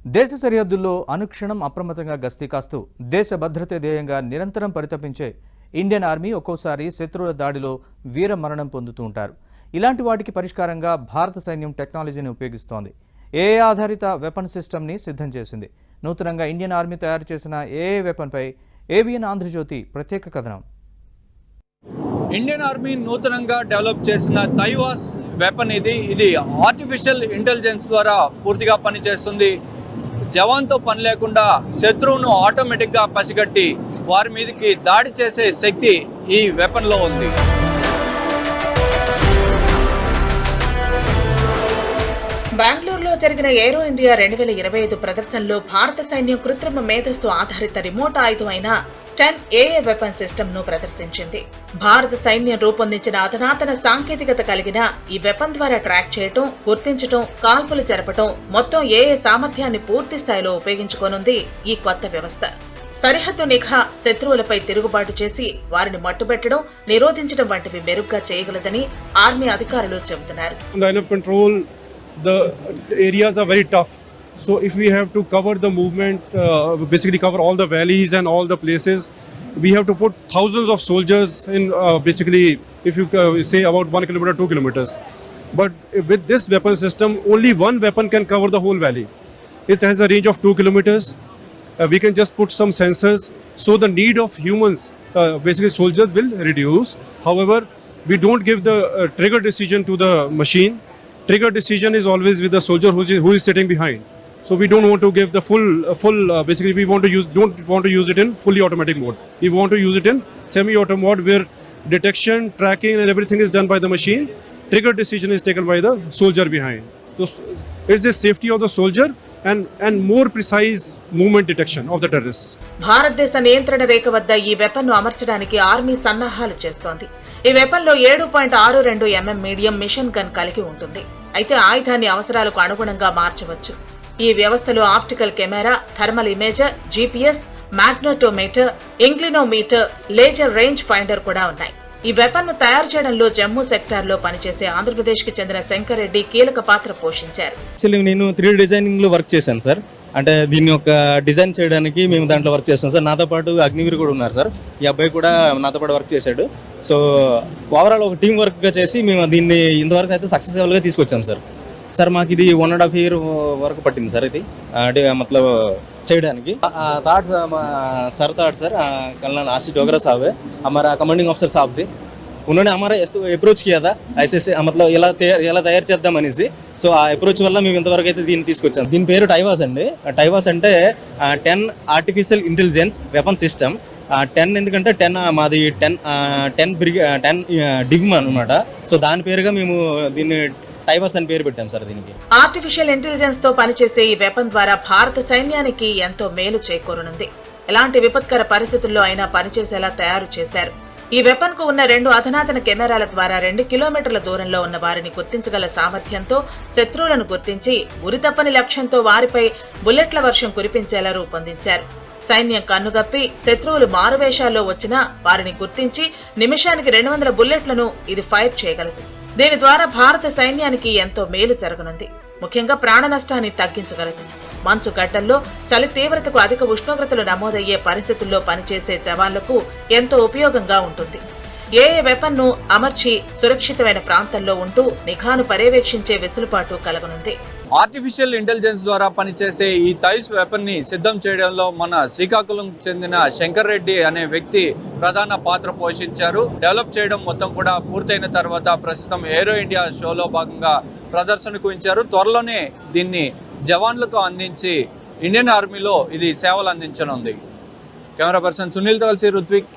దేశ సరిహద్దుల్లో అనుక్షణం అప్రమత్తంగా గస్తీ కాస్తూ దేశ భద్రత ధ్యేయంగా నిరంతరం పరితపించే ఇండియన్ ఆర్మీ ఒక్కోసారి శత్రువుల దాడిలో వీర మరణం పొందుతూ ఉంటారు. ఇలాంటి వాటికి పరిష్కారంగా భారత సైన్యం టెక్నాలజీని ఉపయోగిస్తోంది. ఏఐ ఆధారిత వెపన్ సిస్టమ్ని సిద్ధం చేసింది. నూతనంగా ఇండియన్ ఆర్మీ తయారు చేసిన ఏఐ వెపన్పై ఏబిఎన్ ఆంధ్రజ్యోతి ప్రత్యేక కథనం. ఇండియన్ ఆర్మీ నూతనంగా డెవలప్ చేసిన తైవాస్ వెపన్ ఇది ఆర్టిఫిషియల్ ఇంటెలిజెన్స్ ద్వారా పూర్తిగా పనిచేస్తుంది. జవాన్తో పని లేకుండా శత్రువును ఆటోమేటిక్గా పసిగట్టి వారి మీదకి దాడి చేసే శక్తి ఈ వెపన్లో ఉంది. బెంగళూరులో జరిగిన ఏరో ఇండియా 2025 ప్రదర్శనలో భారత సైన్యం కృత్రిమ మేధస్సు ఆధారిత రిమోట్ ఆయుధం అయిన 10 ఏఏ వెపన్ సిస్టమ్ ను ప్రదర్శించింది. భారత సైన్యం రూపొందించిన అధునాతన సాంకేతికత కలిగిన ఈ వెపన్ ద్వారా ట్రాక్ చేయటం, గుర్తించటం, కాల్పులు జరపటం, మొత్తం ఏఏ సామర్థ్యాన్ని పూర్తి స్థాయిలో ఉపయోగించుకోనుంది ఈ కొత్త వ్యవస్థ. సరిహద్దు నిఘా, శత్రువులపై తిరుగుబాటు చేసి వారిని మట్టుబెట్టడం, నిరోధించడం వంటివి మెరుగ్గా చేయగలదని ఆర్మీ అధికారులు చెబుతున్నారు. The areas are very tough, so if we have to cover the movement, basically cover all the valleys and all the places, we have to put thousands of soldiers in, basically if you say about 1 kilometer, 2 kilometers. But with this weapon system, only one weapon can cover the whole valley. It has a range of 2 kilometers. We can just put some sensors, so the need of humans, basically soldiers, will reduce. However, we don't give the trigger decision to the machine. Trigger decision is always with the soldier who is sitting behind. So we don't want to give the full. Basically, we don't want to use it in fully automatic mode. We want to use it in semi-auto mode, where detection, tracking, and everything is done by the machine. Trigger decision is taken by the soldier behind. So it's the safety of the soldier and more precise movement detection of the terrorists. భారతదేశ నియంత్రణ రేఖ వద్ద ఈ weapon ను అమర్చడానికి army సన్నాహాలు చేస్తోంది. ఈ weapon లో 7.62 mm medium machine gun కలిగి ఉంటుంది. అయితే ఆయుధాన్ని అవసరాలకు అనుగుణంగా మార్చవచ్చు. ఈ వ్యవస్థలో optical camera, thermal imager, GPS, magnetometer, inclinometer, laser range finder కూడా ఉన్నాయి. ఈ వెపన్ ను తయారు చేయడంలో జమ్మూ సెక్టార్ లో పనిచేసే ఆంధ్రప్రదేశ్ కి చెందిన శంకర్ రెడ్డి కీలక పాత్ర పోషించారు. నేను 3D డిజైనింగ్ లో వర్క్ చేశాను సార్. అంటే దీన్ని ఒక డిజైన్ చేయడానికి మేము దాంట్లో వర్క్ చేస్తాం సార్. నాతో పాటు అగ్నివీర్ కూడా ఉన్నారు సార్. ఈ అబ్బాయి కూడా నాతో పాటు వర్క్ చేశాడు. సో ఓవరాల్ ఒక టీం వర్క్గా చేసి మేము దీన్ని ఇంతవరకు అయితే సక్సెస్ఫుల్గా తీసుకొచ్చాం సార్. సార్ మాకు ఇది 1.5 year వరకు పట్టింది సార్. ఇది అంటే మతలబ్ చేయడానికి థాట్ सर कल आशीष डोगरा साहब है, हमारा कमांडिंग ऑफिसर साहब थे. उन्होंने हमारा अप्रोच किया था ऐसे मतलब ఎలా తయారు చేద్దాం అనేసి. సో ఆ అప్రోచ్ వల్ల మేము ఇంతవరకు అయితే దీన్ని తీసుకొచ్చాం. దీని పేరు టైవాస్ అండి. టైవాస్ అంటే 10 ఆర్టిఫిషియల్ ఇంటెలిజెన్స్ వెపన్ సిస్టమ్. 10 ఎందుకంటే 10 మాది 10 డిగ్మా అనమాట. సో దాని పేరుగా మేము దీన్ని టైవాస్ అని పేరు పెట్టాం సార్. దీనికి ఆర్టిఫిషియల్ ఇంటెలిజెన్స్ తో పనిచేసే ఈ వెపన్ ద్వారా భారత సైన్యానికి ఎంతో మేలు చేకూరనుంది. ఎలాంటి విపత్కర పరిస్థితుల్లో అయినా పనిచేసేలా తయారు చేశారు. ఈ వెపన్ కు ఉన్న 2 అధునాతన కెమెరాల ద్వారా 2 కిలోమీటర్ల దూరంలో ఉన్న వారిని గుర్తించగల సామర్థ్యంతో శత్రువులను గుర్తించి ఉరితప్పని లక్ష్యంతో వారిపై బుల్లెట్ల వర్షం కురిపించేలా రూపొందించారు. సైన్యం కన్నుగప్పి శత్రువులు మారువేషాల్లో వచ్చినా వారిని గుర్తించి నిమిషానికి 200 బుల్లెట్లను ఇది ఫైర్ చేయగలదు. దీని ద్వారా భారత సైన్యానికి ఎంతో మేలు జరగనుంది. ముఖ్యంగా ప్రాణ నష్టాన్ని తగ్గించగలదు. మంచు గడ్డల్లో చలి తీవ్రతకు అధిక ఉష్ణోగ్రతలు నమోదయ్యే పరిస్థితుల్లో పనిచేసే జవాన్లకు ఎంతో ఉపయోగంగా ఉంటుంది. ఏఏ వెపన్ ను అమర్చి సురక్షితమైన ప్రాంతంలో ఉంటూ నిఘాను పర్యవేక్షించే వెసులుబాటు కలగనుంది. ఆర్టిఫిషియల్ ఇంటెలిజెన్స్ ద్వారా పనిచేసే ఈ తైవాస్ వెపన్ ని సిద్ధం చేయడంలో మన శ్రీకాకుళం చెందిన శంకర్ రెడ్డి అనే వ్యక్తి ప్రధాన పాత్ర పోషించారు. డెవలప్ చేయడం మొత్తం కూడా పూర్తయిన తర్వాత ప్రస్తుతం ఏరో ఇండియా షోలో భాగంగా ప్రదర్శనకు ఉంచారు. త్వరలోనే దీన్ని జవాన్లకు అందించి ఇండియన్ ఆర్మీలో ఇది సేవలు అందించనుంది. కెమెరా పర్సన్ సునీల్తో కలిసి రుత్విక్.